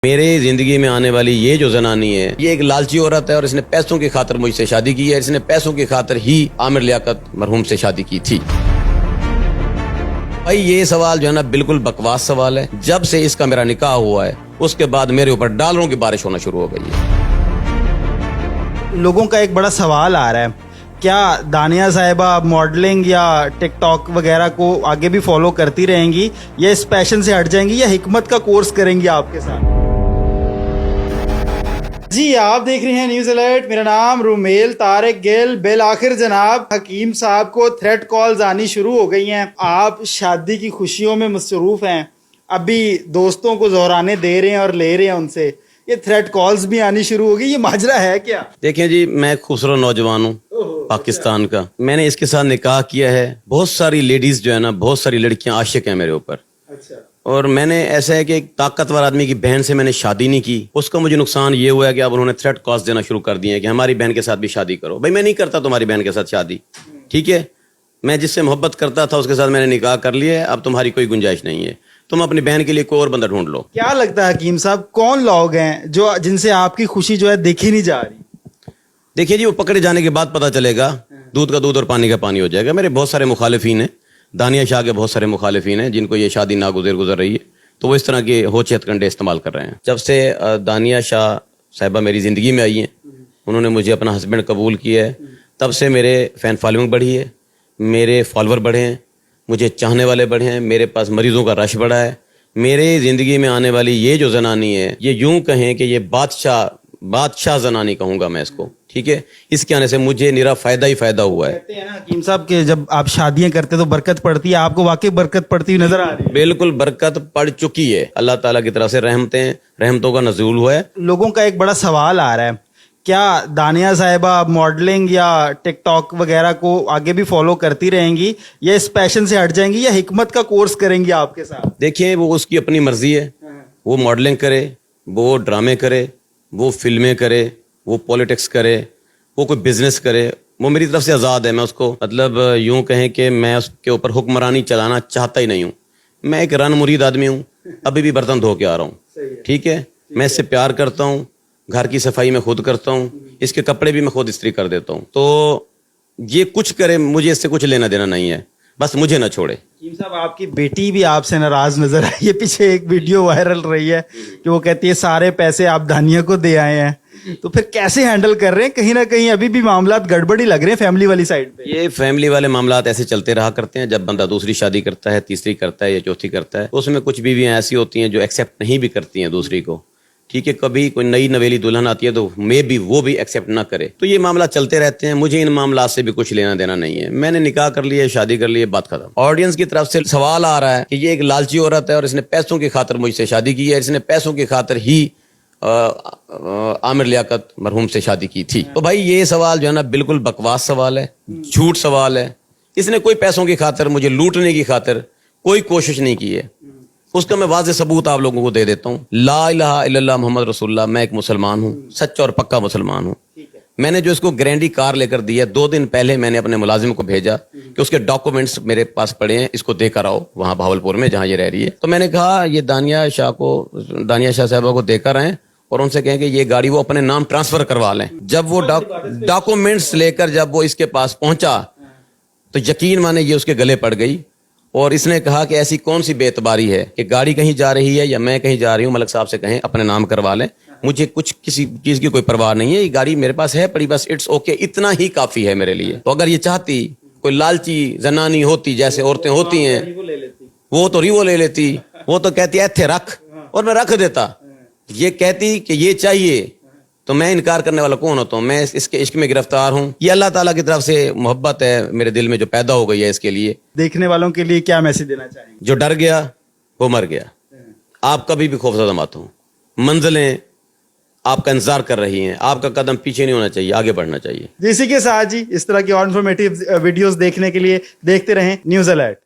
میرے زندگی میں آنے والی یہ جو زنانی ہے یہ ایک لالچی عورت ہے اور اس نے پیسوں کی خاطر مجھ سے شادی کی ہے. اس نے پیسوں کی خاطر ہی عامر لیاقت مرحوم سے شادی کی تھی. بھائی یہ سوال جو ہے نا بالکل بکواس سوال ہے. جب سے اس کا میرا نکاح ہوا ہے اس کے بعد میرے اوپر ڈالروں کی بارش ہونا شروع ہو گئی ہے. لوگوں کا ایک بڑا سوال آ رہا ہے, کیا دانیہ صاحبہ ماڈلنگ یا ٹک ٹاک وغیرہ کو آگے بھی فالو کرتی رہیں گی یا اس پیشن سے ہٹ جائیں گی یا حکمت کا کورس کریں گی آپ کے ساتھ؟ جی آپ دیکھ رہے ہیں نیوز الرٹ. میرا نام رومیل طارق گل. بالآخر جناب حکیم صاحب کو تھریٹ کالز آنی شروع ہو گئی ہیں. آپ شادی کی خوشیوں میں مصروف ہیں, ابھی دوستوں کو زہرانے دے رہے ہیں اور لے رہے ہیں ان سے, یہ تھریٹ کالز بھی آنی شروع ہو گئی. یہ ماجرا ہے کیا؟ دیکھیں جی, میں ایک خوبصورت نوجوان ہوں پاکستان کا. میں نے اس کے ساتھ نکاح کیا ہے. بہت ساری لیڈیز جو ہے نا, بہت ساری لڑکیاں عاشق ہیں میرے اوپر. اچھا. اور میں نے ایسا ہے کہ ایک طاقتور آدمی کی بہن سے میں نے شادی نہیں کی. اس کا مجھے نقصان یہ ہوا ہے کہ اب انہوں نے تھریٹ کالز دینا شروع کر دیے ہیں کہ ہماری بہن کے ساتھ بھی شادی کرو. بھائی میں نہیں کرتا تمہاری بہن کے ساتھ شادی, ٹھیک ہے. میں جس سے محبت کرتا تھا اس کے ساتھ میں نے نکاح کر لیا ہے. اب تمہاری کوئی گنجائش نہیں ہے, تم اپنی بہن کے لیے کوئی اور بندہ ڈھونڈ لو. کیا لگتا ہے حکیم صاحب, کون لوگ ہیں جو جن سے آپ کی خوشی جو ہے دیکھی نہیں جا رہی؟ دیکھیے جی, وہ پکڑے جانے کے بعد پتہ چلے گا. دودھ کا دودھ اور پانی کا پانی ہو جائے گا. میرے بہت سارے مخالفین ہیں, دانیہ شاہ کے بہت سارے مخالفین ہیں جن کو یہ شادی ناگزیر رہی ہے, تو وہ اس طرح کے ہوچے ہتھ کنڈے استعمال کر رہے ہیں. جب سے دانیہ شاہ صاحبہ میری زندگی میں آئی ہیں, انہوں نے مجھے اپنا ہسبینڈ قبول کیا ہے, تب سے میرے فین فالوئنگ بڑھی ہے, میرے فالوور بڑھے ہیں, مجھے چاہنے والے بڑھے ہیں, میرے پاس مریضوں کا رش بڑھا ہے. میرے زندگی میں آنے والی یہ جو زنانی ہے یہ یوں کہیں کہ یہ بادشاہ زنانی کہوں گا میں اس کو, ٹھیک ہے. اس کے آنے سے مجھے نرا فائدہ ہی فائدہ ہوا ہے. کہتے ہیں نا حکیم صاحب کہ جب آپ شادیاں کرتے تو برکت پڑتی ہے, آپ کو واقعی برکت پڑتی ہوئی نظر آ رہی ہے؟ بالکل برکت پڑ چکی ہے. اللہ تعالیٰ کی طرف سے رحمتوں کا نزول ہوا ہے. لوگوں کا ایک بڑا سوال آ رہا ہے, کیا دانیہ صاحبہ ماڈلنگ یا ٹک ٹاک وغیرہ کو آگے بھی فالو کرتی رہیں گی یا اس پیشن سے ہٹ جائیں گی یا حکمت کا کورس کریں گی آپ کے ساتھ؟ دیکھیں, وہ اس کی اپنی مرضی ہے. وہ ماڈلنگ کرے, وہ ڈرامے کرے, وہ فلمیں کرے, وہ پولیٹکس کرے, وہ کوئی بزنس کرے, وہ میری طرف سے آزاد ہے. میں اس کو مطلب یوں کہیں کہ میں اس کے اوپر حکمرانی چلانا چاہتا ہی نہیں ہوں. میں ایک رن مرید آدمی ہوں, ابھی بھی برتن دھو کے آ رہا ہوں, ٹھیک ہے. میں اس سے پیار کرتا ہوں, گھر کی صفائی میں خود کرتا ہوں, اس کے کپڑے بھی میں خود استری کر دیتا ہوں. تو یہ کچھ کرے, مجھے اس سے کچھ لینا دینا نہیں ہے, بس مجھے نہ چھوڑے. حکیم صاحب آپ کی بیٹی بھی آپ سے ناراض نظر آئی ہے, پیچھے ایک ویڈیو وائرل رہی ہے کہ وہ کہتی ہے سارے پیسے آپ دانیہ کو دے آئے ہیں, تو پھر کیسے ہینڈل کر رہے ہیں؟ کہیں نہ کہیں ابھی بھی معاملات گڑبڑی لگ رہے ہیں فیملی والی سائڈ پہ. یہ فیملی والے معاملات ایسے چلتے رہا کرتے ہیں. جب بندہ دوسری شادی کرتا ہے, تیسری کرتا ہے یا چوتھی کرتا ہے, اس میں کچھ بیویاں ایسی ہوتی ہیں جو ایکسیپٹ نہیں بھی کرتی ہیں دوسری کو, ٹھیک ہے. کبھی کوئی نئی نویلی دلہن آتی ہے تو میں بھی وہ بھی ایکسیپٹ نہ کرے, تو یہ معاملات چلتے رہتے ہیں. مجھے ان معاملات سے بھی کچھ لینا دینا نہیں ہے. میں نے نکاح کر لیا, شادی کر لی, بات ختم. آڈینس کی طرف سے سوال آ رہا ہے کہ یہ ایک لالچی عورت ہے اور اس نے پیسوں کی خاطر مجھ سے شادی کی ہے. اس نے پیسوں کی خاطر ہی عامر لیاقت مرحوم سے شادی کی تھی. تو بھائی یہ سوال جو ہے نا بالکل بکواس سوال ہے, جھوٹ سوال ہے. اس نے کوئی پیسوں کی خاطر, مجھے لوٹنے کی خاطر کوئی کوشش نہیں کی ہے. اس کا میں واضح ثبوت آپ لوگوں کو دے دیتا ہوں. لا الہ الا اللہ محمد رسول اللہ. میں ایک مسلمان ہوں, سچا اور پکا مسلمان ہوں. میں نے جو اس کو گرینڈی کار لے کر دی ہے, 2 دن پہلے میں نے اپنے ملازم کو بھیجا کہ اس کے ڈاکومنٹس میرے پاس پڑے ہیں, اس کو دے کر آؤ وہاں بھاولپور میں جہاں یہ رہ رہی ہے. تو میں نے کہا یہ دانیہ شاہ صاحبہ کو دے کر آئیں اور ان سے کہیں کہ یہ گاڑی وہ اپنے نام ٹرانسفر کروا لیں. جب وہ ڈاکومنٹس لے کر جب وہ اس کے پاس پہنچا تو یقین مانے یہ اس کے گلے پڑ گئی, اور اس نے کہا کہ ایسی کون سی بے اعتباری ہے کہ گاڑی کہیں جا رہی ہے یا میں کہیں جا رہی ہوں, ملک صاحب سے کہیں اپنے نام کروا لیں, مجھے کسی چیز کی کوئی پرواہ نہیں ہے, یہ گاڑی میرے پاس ہے پڑی, بس اٹس اوکے, اتنا ہی کافی ہے میرے لیے. تو اگر یہ چاہتی کوئی لالچی زنانی ہوتی جیسے عورتیں ہوتی ہیں, وہ تو ریوو لے لیتی, وہ تو کہتی ہے ایتھے رکھ, اور میں رکھ دیتا. یہ کہتی کہ یہ چاہیے, تو میں انکار کرنے والا کون ہوتا ہوں؟ میں اس کے عشق میں گرفتار ہوں. یہ اللہ تعالیٰ کی طرف سے محبت ہے میرے دل میں جو پیدا ہو گئی ہے. اس کے لیے دیکھنے والوں کے لیے کیا میسج دینا چاہیں گے؟ جو ڈر گیا وہ مر گیا. آپ کبھی بھی خوفزدہ مت ہوں. منزلیں آپ کا انتظار کر رہی ہیں, آپ کا قدم پیچھے نہیں ہونا چاہیے, آگے بڑھنا چاہیے. اسی کے ساتھ جی اس طرح کی اور انفارمیٹیو ویڈیوز دیکھنے کے لیے دیکھتے رہیں نیوز الرٹ.